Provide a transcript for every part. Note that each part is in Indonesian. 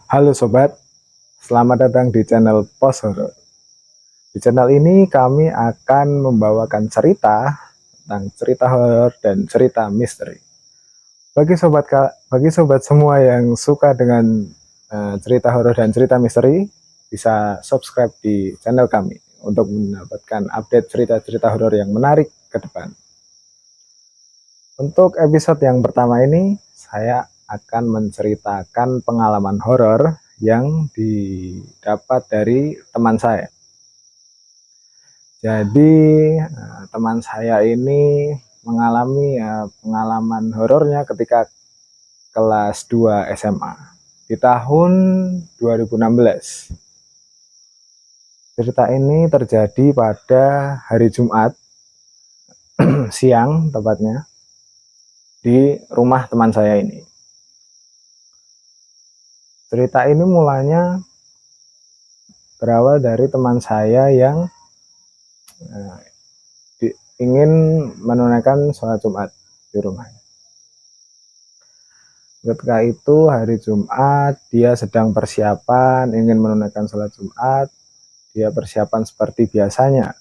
Halo sobat, selamat datang di channel Pos Horor. Di channel ini kami akan membawakan cerita tentang cerita horor dan cerita misteri. Bagi sobat semua yang suka dengan cerita horor dan cerita misteri, bisa subscribe di channel kami untuk mendapatkan update cerita-cerita horor yang menarik ke depan. Untuk episode yang pertama ini, saya akan menceritakan pengalaman horor yang didapat dari teman saya. Jadi teman saya ini mengalami pengalaman horornya ketika kelas 2 SMA di tahun 2016. Cerita ini terjadi pada hari Jumat siang tepatnya di rumah teman saya ini. Cerita ini mulanya berawal dari teman saya yang ingin menunaikan sholat Jumat di rumahnya. Ketika itu hari Jumat, dia sedang persiapan ingin menunaikan sholat Jumat. Dia persiapan seperti biasanya.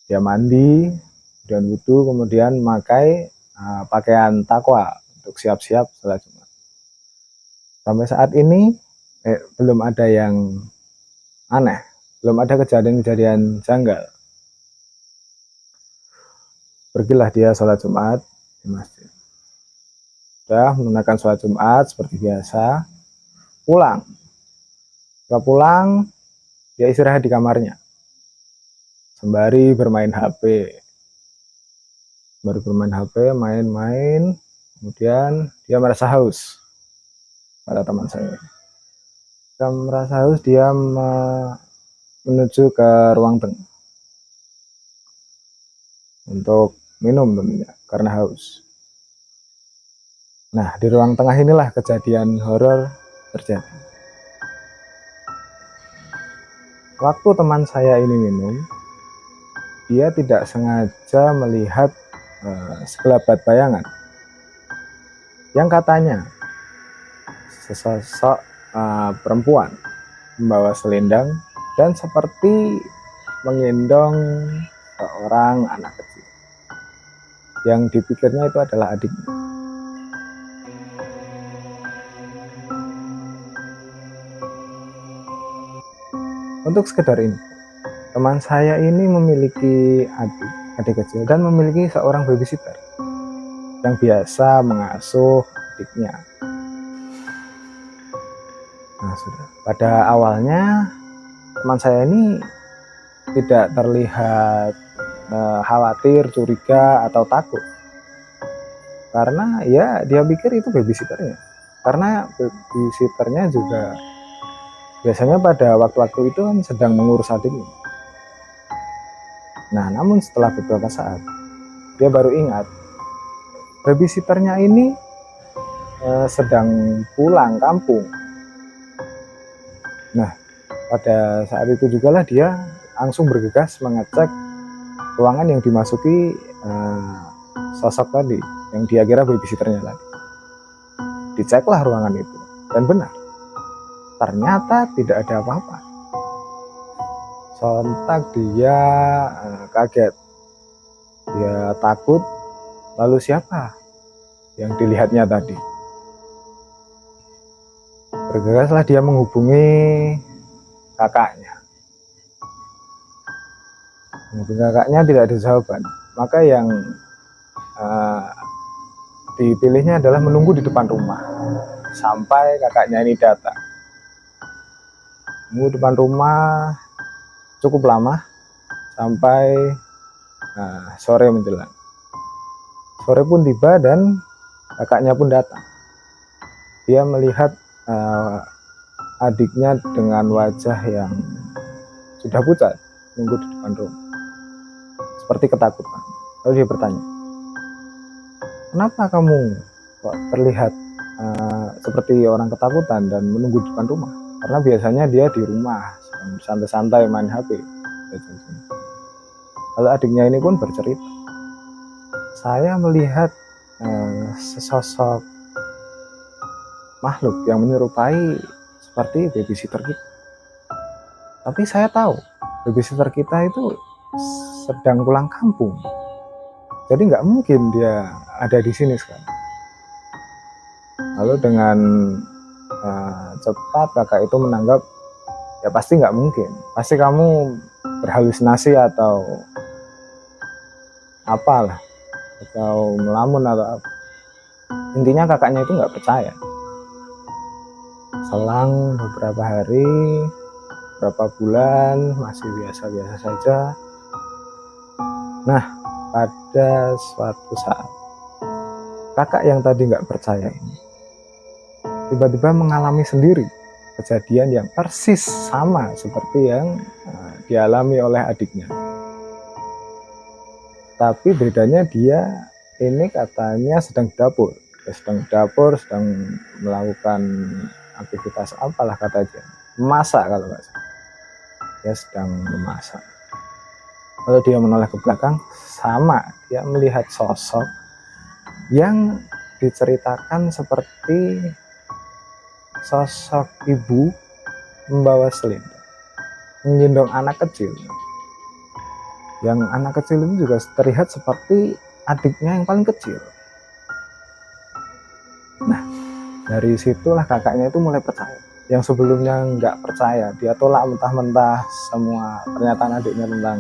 Dia mandi dan wudhu, kemudian memakai pakaian takwa untuk siap-siap sholat Jumat. Sampai saat ini belum ada yang aneh, belum ada kejadian-kejadian janggal. Pergilah dia sholat Jumat di masjid. Sudah menunaikan sholat Jumat seperti biasa, pulang. Setelah pulang, dia istirahat di kamarnya sembari bermain HP. Main-main, kemudian dia merasa haus. Pada teman saya, dia merasa haus, dia menuju ke ruang tengah untuk minum tentunya karena haus. Nah, di ruang tengah inilah kejadian horor terjadi. Waktu teman saya ini minum, dia tidak sengaja melihat sekelebat bayangan yang katanya sesosok perempuan membawa selendang dan seperti menggendong seorang anak kecil yang dipikirnya itu adalah adiknya. Untuk sekedar ini, teman saya ini memiliki adik kecil dan memiliki seorang babysitter yang biasa mengasuh adiknya. Nah, sudah. Pada awalnya teman saya ini tidak terlihat khawatir, curiga atau takut, karena ya dia pikir itu babysitternya. Karena babysitternya juga biasanya pada waktu-waktu itu kan sedang mengurus adiknya. Nah, namun setelah beberapa saat dia baru ingat babysitternya ini sedang pulang kampung. Nah, pada saat itu juga lah dia langsung bergegas mengecek ruangan yang dimasuki sosok tadi yang dia kira babysitternya tadi. Diceklah ruangan itu dan benar, ternyata tidak ada apa-apa. Sontak dia kaget, dia takut. Lalu siapa yang dilihatnya tadi? Bergegaslah dia menghubungi kakaknya. Menghubungi kakaknya tidak ada jawaban. Maka yang dipilihnya adalah menunggu di depan rumah sampai kakaknya ini datang. Menunggu depan rumah cukup lama sampai sore menjelang. Sore pun tiba dan kakaknya pun datang. Dia melihat adiknya dengan wajah yang sudah pucat menunggu di depan rumah seperti ketakutan. Lalu dia bertanya, kenapa kamu kok terlihat seperti orang ketakutan dan menunggu di depan rumah? Karena biasanya dia di rumah santai-santai main HP. Lalu adiknya ini pun bercerita, saya melihat sesosok makhluk yang menyerupai seperti babysitter kita. Tapi saya tahu babysitter kita itu sedang pulang kampung, jadi nggak mungkin dia ada di sini sekarang. Lalu dengan cepat kakak itu menanggap, ya pasti nggak mungkin, pasti kamu berhalusinasi atau apalah, atau melamun atau apa. Intinya kakaknya itu nggak percaya. Selang beberapa hari, beberapa bulan, masih biasa-biasa saja. Nah, pada suatu saat, kakak yang tadi nggak percaya ini tiba-tiba mengalami sendiri kejadian yang persis sama seperti yang dialami oleh adiknya. Tapi bedanya dia ini katanya sedang di dapur. Dia sedang di dapur, sedang melakukan aktivitas apalah katanya. Memasak kalau nggak salah. Dia sedang memasak. Lalu dia menoleh ke belakang, sama dia melihat sosok yang diceritakan seperti sosok ibu membawa selendang, menggendong anak kecil. Yang anak kecil itu juga terlihat seperti adiknya yang paling kecil. Nah, dari situlah kakaknya itu mulai percaya. Yang sebelumnya nggak percaya, dia tolak mentah-mentah semua pernyataan adiknya tentang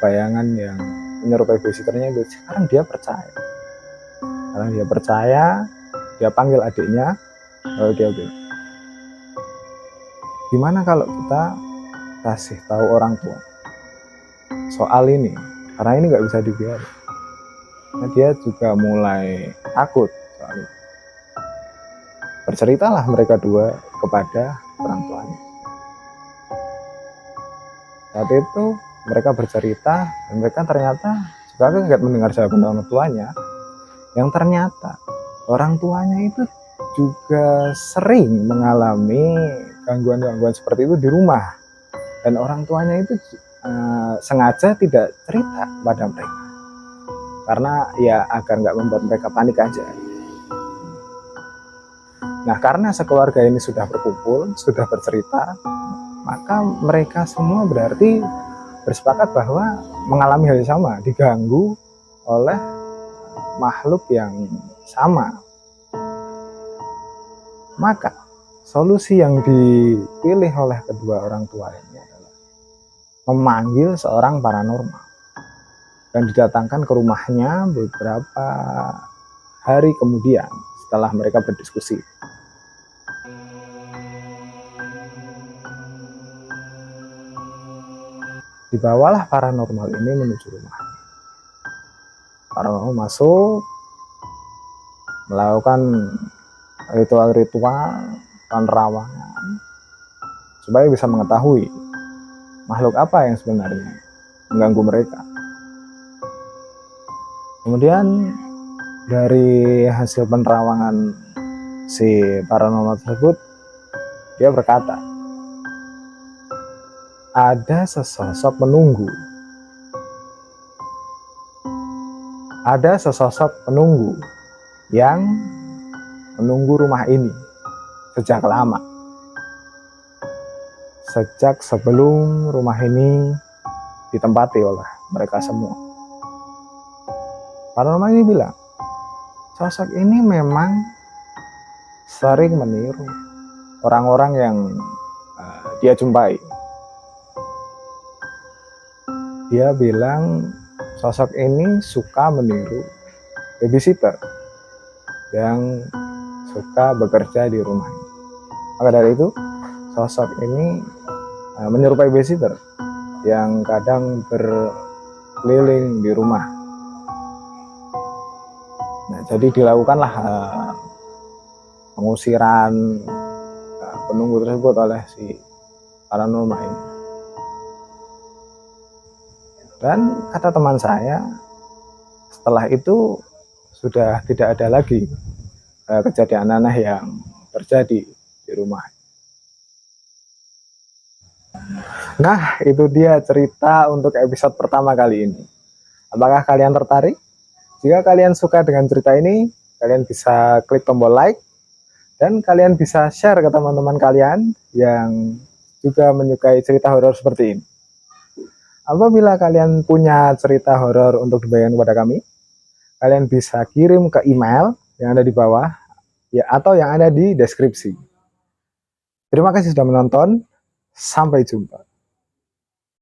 bayangan yang menyerupai babysitternya itu. Sekarang dia percaya. Sekarang dia percaya, dia panggil adiknya, lalu dia bilang, gimana kalau kita kasih tahu orang tua soal ini, karena ini nggak bisa dibiarkan. Nah, dia juga mulai takut soal itu. Berceritalah mereka dua kepada orang tuanya. Saat itu mereka bercerita dan mereka ternyata juga kaget mendengar jawaban orang tuanya, yang ternyata orang tuanya itu juga sering mengalami gangguan-gangguan seperti itu di rumah, dan orang tuanya itu sengaja tidak cerita pada mereka karena ya agar nggak membuat mereka panik aja. Nah, karena sekeluarga ini sudah berkumpul, sudah bercerita, maka mereka semua berarti bersepakat bahwa mengalami hal yang sama, diganggu oleh makhluk yang sama. Maka solusi yang dipilih oleh kedua orang tua ini adalah memanggil seorang paranormal dan didatangkan ke rumahnya beberapa hari kemudian setelah mereka berdiskusi. Dibawalah paranormal ini menuju rumah. Paranormal masuk, melakukan ritual-ritual penerawangan supaya bisa mengetahui makhluk apa yang sebenarnya mengganggu mereka. Kemudian dari hasil penerawangan si paranormal tersebut, dia berkata, ada sesosok penunggu. Ada sesosok penunggu yang menunggu rumah ini sejak lama. Sejak sebelum rumah ini ditempati oleh mereka semua. Paranormal ini bilang, sosok ini memang sering meniru orang-orang yang dia jumpai. Dia bilang sosok ini suka meniru babysitter yang suka bekerja di rumah ini. Maka dari itu sosok ini menyerupai babysitter yang kadang berkeliling di rumah. Nah, jadi dilakukanlah pengusiran penunggu tersebut oleh si paranormal ini. Dan kata teman saya, setelah itu sudah tidak ada lagi kejadian aneh yang terjadi di rumah. Nah, itu dia cerita untuk episode pertama kali ini. Apakah kalian tertarik? Jika kalian suka dengan cerita ini, kalian bisa klik tombol like Dan kalian bisa share ke teman-teman kalian yang juga menyukai cerita horor seperti ini. Apabila kalian punya cerita horor untuk dibagikan kepada kami, kalian bisa kirim ke email yang ada di bawah ya, atau yang ada di deskripsi. Terima kasih sudah menonton. Sampai jumpa.